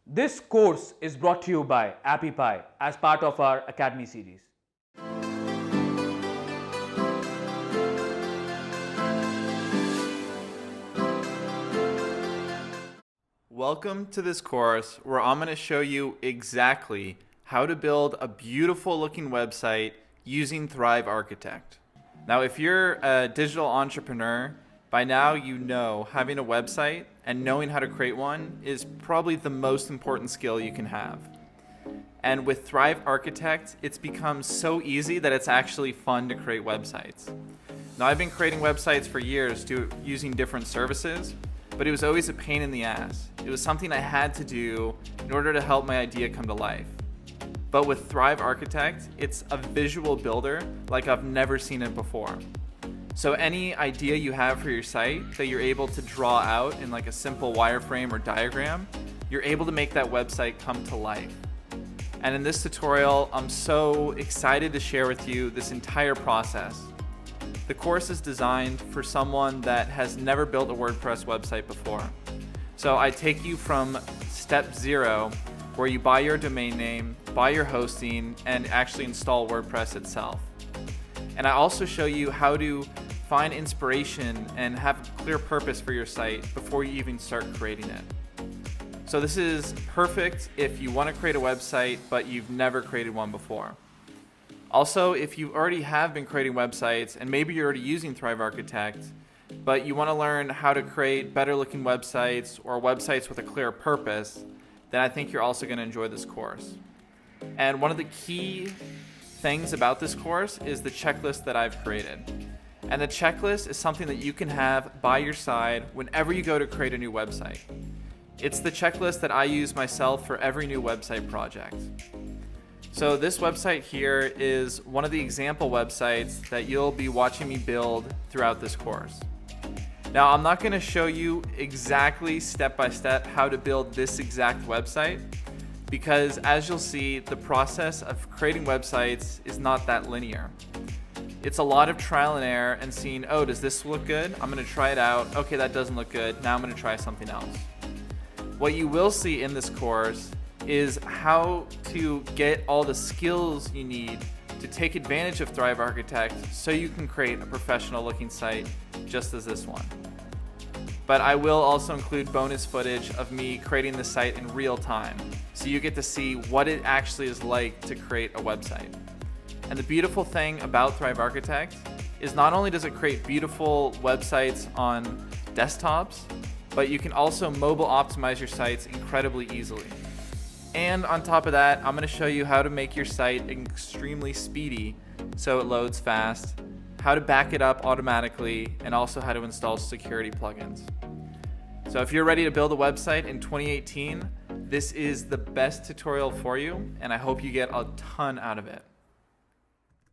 This course is brought to you by AppyPie as part of our Academy series. Welcome to this course where I'm going to show you exactly how to build a beautiful looking website using Thrive Architect. Now, if you're a digital entrepreneur, by now you know having a website and knowing how to create one is probably the most important skill you can have. And with Thrive Architect, it's become so easy that it's actually fun to create websites. Now, I've been creating websites for years using different services, but it was always a pain in the ass. It was something I had to do in order to help my idea come to life. But with Thrive Architect, it's a visual builder like I've never seen it before. So any idea you have for your site that you're able to draw out in like a simple wireframe or diagram, you're able to make that website come to life. And in this tutorial, I'm so excited to share with you this entire process. The course is designed for someone that has never built a WordPress website before. So I take you from step 0, where you buy your domain name, buy your hosting, and actually install WordPress itself. And I also show you how to find inspiration and have a clear purpose for your site before you even start creating it. So this is perfect if you want to create a website, but you've never created one before. Also, if you already have been creating websites and maybe you're already using Thrive Architect, but you want to learn how to create better looking websites or websites with a clear purpose, then I think you're also going to enjoy this course. And one of the key things about this course is the checklist that I've created. And the checklist is something that you can have by your side whenever you go to create a new website. It's the checklist that I use myself for every new website project. So this website here is one of the example websites that you'll be watching me build throughout this course. Now, I'm not going to show you exactly step by step how to build this exact website, because as you'll see, the process of creating websites is not that linear. It's a lot of trial and error and seeing, oh, does this look good? I'm going to try it out. Okay, that doesn't look good. Now I'm going to try something else. What you will see in this course is how to get all the skills you need to take advantage of Thrive Architect so you can create a professional looking site just as this one. But I will also include bonus footage of me creating the site in real time, so you get to see what it actually is like to create a website. And the beautiful thing about Thrive Architect is not only does it create beautiful websites on desktops, but you can also mobile optimize your sites incredibly easily. And on top of that, I'm going to show you how to make your site extremely speedy so it loads fast, how to back it up automatically, and also how to install security plugins. So if you're ready to build a website in 2018, this is the best tutorial for you, and I hope you get a ton out of it.